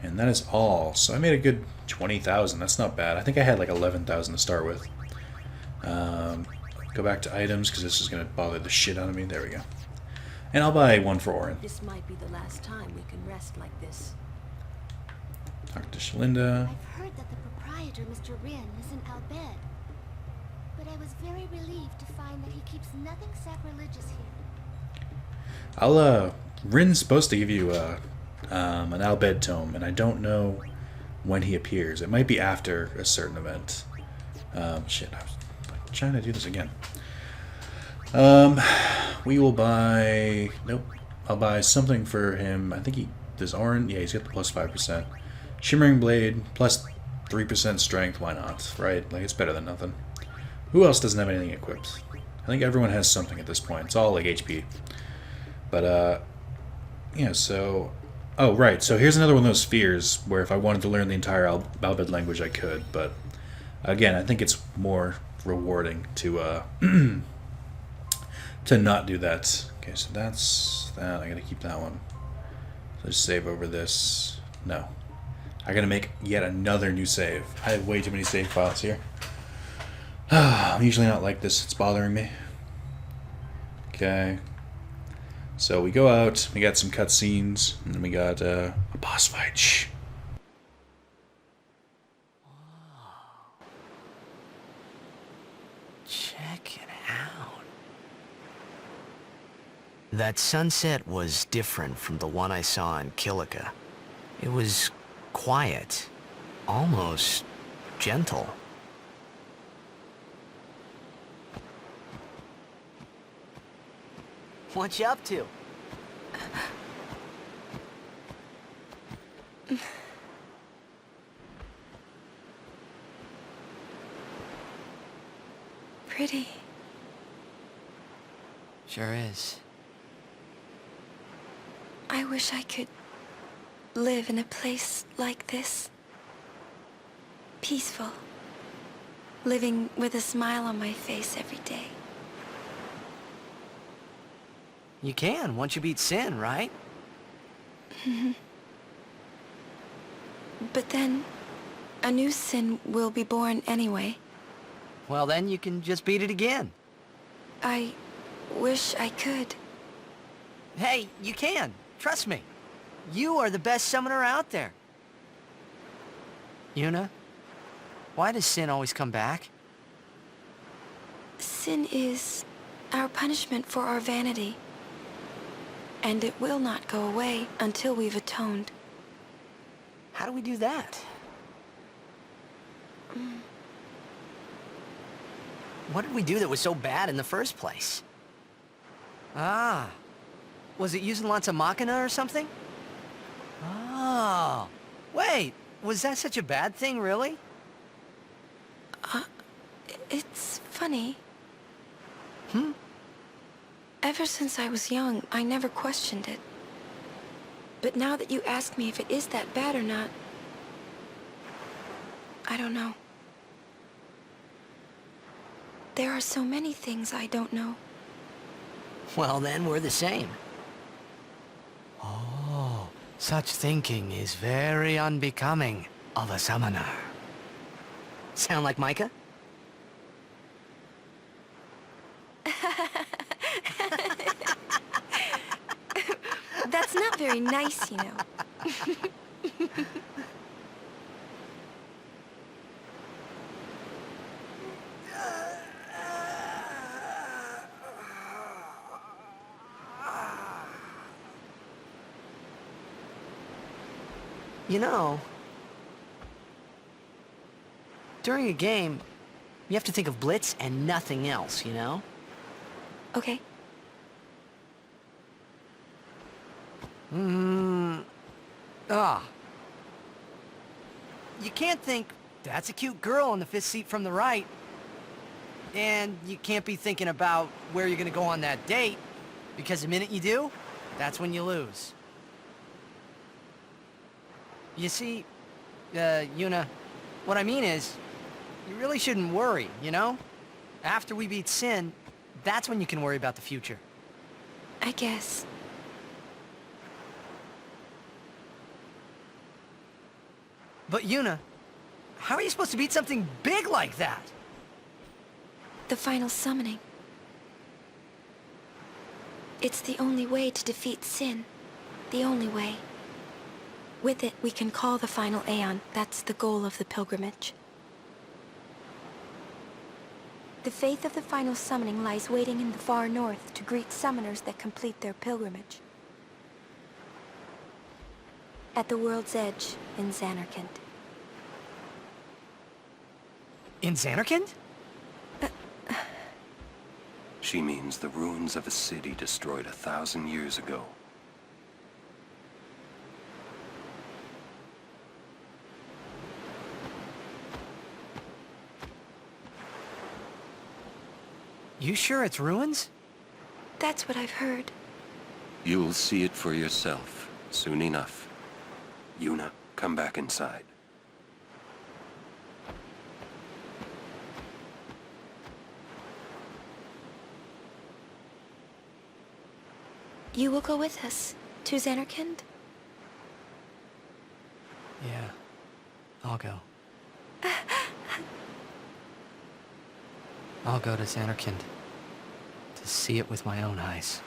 And that is all. So I made a good 20,000. That's not bad. I think I had like 11,000 to start with. Go back to items because this is going to bother the shit out of me. There we go. And I'll buy one for Orin. This might be the last time we can rest like this. Talk to Shalinda. I've heard that the proprietor, Mr. Rin, is in Al Bhed. But I was very relieved to find that he keeps nothing sacrilegious here. Rin's supposed to give you an Al Bhed tome, and I don't know when he appears. It might be after a certain event. Shit, I was trying to do this again. We will buy... Nope. I'll buy something for him. I think he... Does Orin? Yeah, he's got the plus 5%. Shimmering Blade, plus 3% strength. Why not? Right? Like, it's better than nothing. Who else doesn't have anything equipped? I think everyone has something at this point. It's all, like, HP. But, yeah, so... Oh, right. So here's another one of those spheres where if I wanted to learn the entire Al Bhed language, I could. But, again, I think it's more rewarding to, to not do that. Okay, so that's that. I gotta keep that one. So just save over this. No. I gotta make yet another new save. I have way too many save files here. I'm usually not like this. It's bothering me. Okay. So we go out. We got some cutscenes. And then we got a boss fight. Shh. Check it out. That sunset was different from the one I saw in Kilika. It was quiet, almost gentle. What you up to? Pretty. Sure is. I wish I could live in a place like this. Peaceful. Living with a smile on my face every day. You can, once you beat Sin, right? But then, a new Sin will be born anyway. Well, then you can just beat it again. I wish I could. Hey, you can. Trust me. You are the best summoner out there. Yuna, why does Sin always come back? Sin is our punishment for our vanity. And it will not go away until we've atoned. How do we do that? What did we do that was so bad in the first place? Ah. Was it using lots of Machina or something? Oh. Wait, was that such a bad thing, really? It's funny. Ever since I was young, I never questioned it. But now that you ask me if it is that bad or not, I don't know. There are so many things I don't know. Well, then we're the same. Oh, such thinking is very unbecoming of a summoner. Sound like Micah? That's not very nice, you know. You know, during a game, you have to think of Blitz and nothing else, you know? Okay. You can't think, that's a cute girl on the 5th seat from the right. And you can't be thinking about where you're gonna go on that date, because the minute you do, that's when you lose. You see, Yuna, what I mean is, you really shouldn't worry, you know? After we beat Sin, that's when you can worry about the future. I guess. But Yuna, how are you supposed to beat something big like that? The final summoning. It's the only way to defeat Sin. The only way. With it, we can call the final Aeon. That's the goal of the pilgrimage. The faith of the final summoning lies waiting in the far north to greet summoners that complete their pilgrimage. At the world's edge in Zanarkand. In Zanarkand? She means the ruins of a city destroyed 1,000 years ago. You sure it's ruins? That's what I've heard. You'll see it for yourself, soon enough. Yuna, come back inside. You will go with us to Zanarkand? Yeah, I'll go. I'll go to Zanarkand to see it with my own eyes.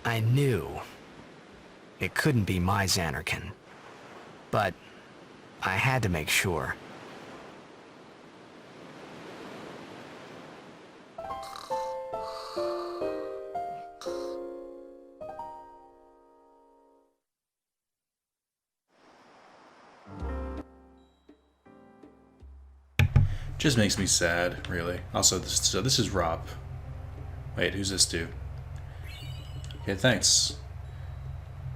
I knew it couldn't be my Zanarkand, but I had to make sure. Just makes me sad, really. Also, this is Rob. Wait, who's this dude? Okay, thanks.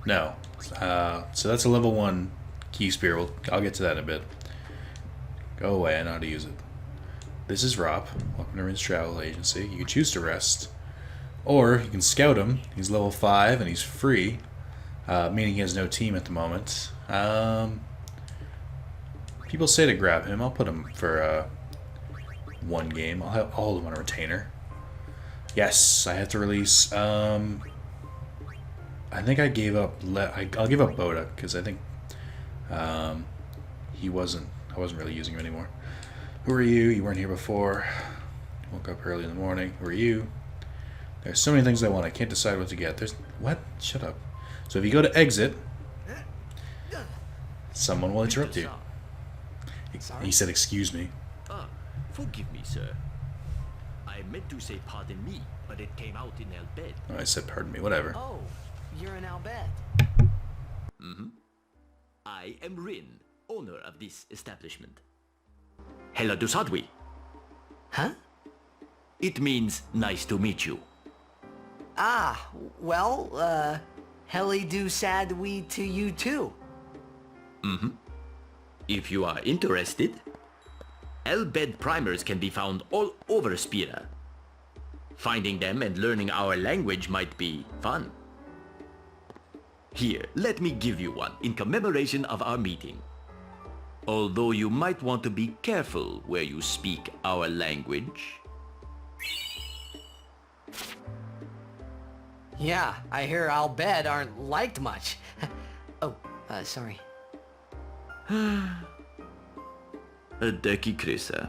No. So that's a level 1 key spear. I'll get to that in a bit. Go away, I know how to use it. This is Rob. Welcome to Rin's Travel Agency. You can choose to rest. Or you can scout him. He's level 5 and he's free. Meaning he has no team at the moment. People say to grab him. I'll put him for 1 game. I'll hold him on a retainer. Yes, I have to release... I think I gave up... I'll give up Boda, because I think I wasn't really using him anymore. Who are you? You weren't here before. Woke up early in the morning. Who are you? There's so many things I want. I can't decide what to get. There's... What? Shut up. So if you go to exit, someone will interrupt you. He said, excuse me. Forgive me, sir. I meant to say pardon me, but it came out in Al Bhed. Oh, I said pardon me. Whatever. Oh, you're in Al Bhed. Mm-hmm. I am Rin, owner of this establishment. Hela du Sadwi. Huh? It means nice to meet you. Ah, well, Heli do sad we to you too. Mm-hmm. If you are interested, Al Bhed primers can be found all over Spira. Finding them and learning our language might be fun. Here, let me give you one in commemoration of our meeting. Although you might want to be careful where you speak our language. Yeah, I hear Al Bhed aren't liked much. Oh, sorry. Deki Krisa.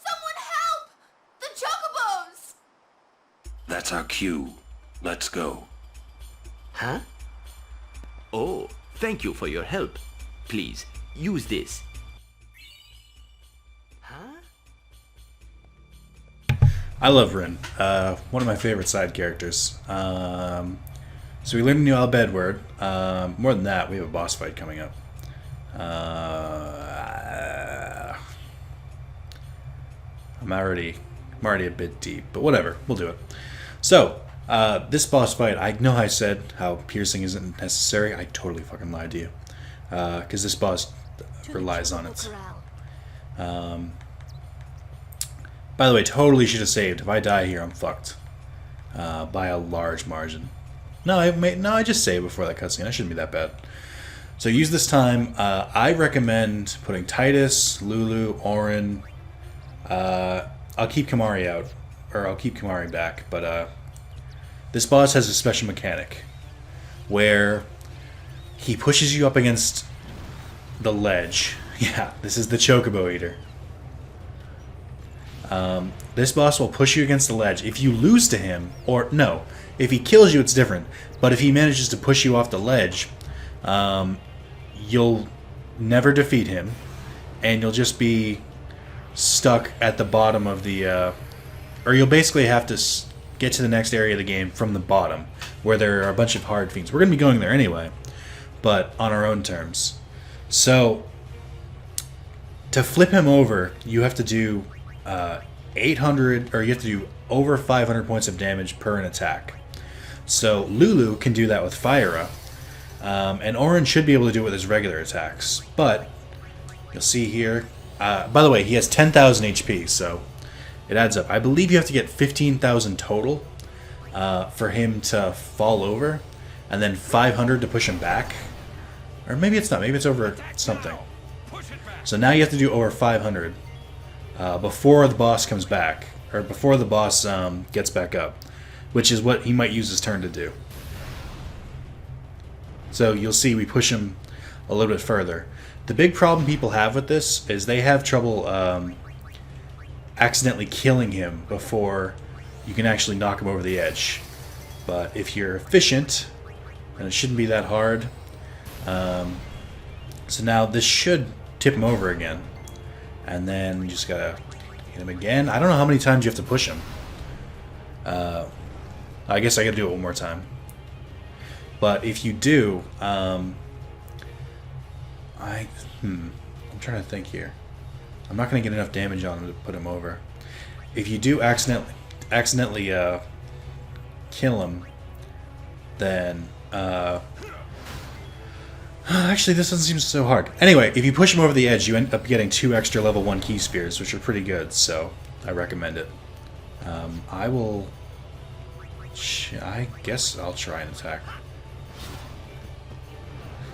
Someone help! The Chocobos! That's our cue. Let's go. Huh? Oh, thank you for your help. Please, use this. I love Rin. One of my favorite side characters. So we learned a new Al Bhed word. More than that, we have a boss fight coming up. I'm already a bit deep, but whatever, we'll do it. So, this boss fight, I know I said how piercing isn't necessary. I totally fucking lied to you. Because this boss relies on it. By the way, totally should have saved. If I die here, I'm fucked. By a large margin. No, I just saved before that cutscene. I shouldn't be that bad. So use this time. I recommend putting Tidus, Lulu, Auron. I'll keep Kimahri out. Or I'll keep Kimahri back. But this boss has a special mechanic. Where he pushes you up against the ledge. Yeah, this is the Chocobo Eater. This boss will push you against the ledge. If you lose to him, or no, if he kills you, it's different. But if he manages to push you off the ledge, you'll never defeat him, and you'll just be stuck at the bottom of the, or you'll basically have to get to the next area of the game from the bottom, where there are a bunch of hard fiends. We're going to be going there anyway, but on our own terms. So, to flip him over, you have to do 800, or you have to do over 500 points of damage per an attack. So Lulu can do that with Fyra, and Auron should be able to do it with his regular attacks. But you'll see here. By the way, he has 10,000 HP, so it adds up. I believe you have to get 15,000 total for him to fall over, and then 500 to push him back. Or maybe it's not. Maybe it's over something. So now you have to do over 500 before the boss comes back, or before the boss gets back up, which is what he might use his turn to do. So you'll see we push him a little bit further. The big problem people have with this is they have trouble accidentally killing him before you can actually knock him over the edge. But if you're efficient, then it shouldn't be that hard. So now this should tip him over again. And then you just gotta hit him again. I don't know how many times you have to push him. I guess I gotta do it one more time. But if you do, I'm trying to think here. I'm not gonna get enough damage on him to put him over. If you do accidentally kill him, then actually, this doesn't seem so hard. Anyway, if you push him over the edge, you end up getting 2 extra level 1 key spheres, which are pretty good, so I recommend it. I guess I'll try and attack.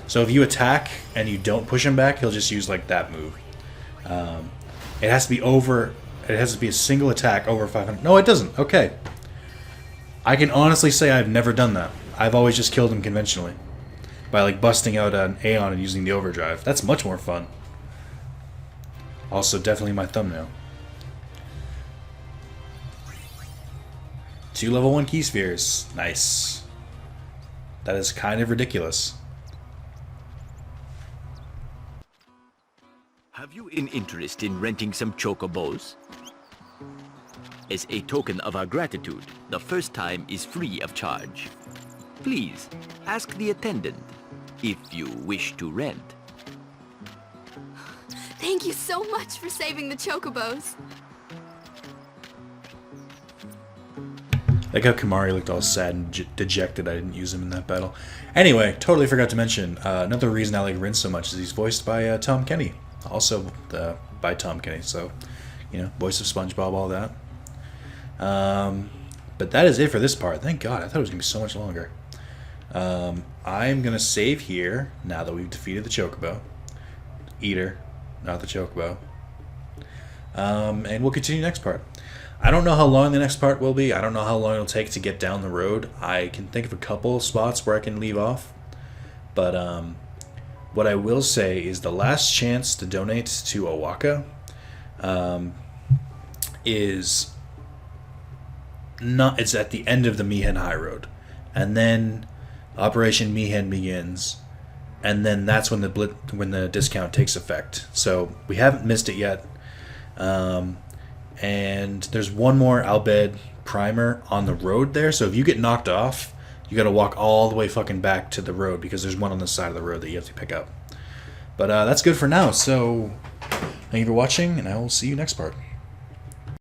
So if you attack and you don't push him back, he'll just use like that move. It has to be over. It has to be a single attack over 500. No, it doesn't. Okay. I can honestly say I've never done that. I've always just killed him conventionally. By like busting out an Aeon and using the overdrive. That's much more fun. Also, definitely my thumbnail. 2 level 1 key spheres. Nice. That is kind of ridiculous. Have you an interest in renting some chocobos? As a token of our gratitude, the first time is free of charge. Please, ask the attendant if you wish to rent. Thank you so much for saving the chocobos. Like how Kimahri looked all sad and dejected I didn't use him in that battle. Anyway, totally forgot to mention, another reason I like Rin so much is he's voiced by Tom Kenny. Also by Tom Kenny, so, you know, voice of SpongeBob, all that. But that is it for this part. Thank God, I thought it was going to be so much longer. I'm going to save here, now that we've defeated the Chocobo. Eater, not the Chocobo. And we'll continue next part. I don't know how long the next part will be. I don't know how long it'll take to get down the road. I can think of a couple spots where I can leave off. But what I will say is the last chance to donate to O'aka is not. It's at the end of the Mi'ihen High Road. And then Operation Mi'ihen begins, and then that's when the discount takes effect. So we haven't missed it yet. And there's one more Al Bhed primer on the road there. So if you get knocked off, you got to walk all the way fucking back to the road because there's one on the side of the road that you have to pick up. But that's good for now. So thank you for watching, and I will see you next part.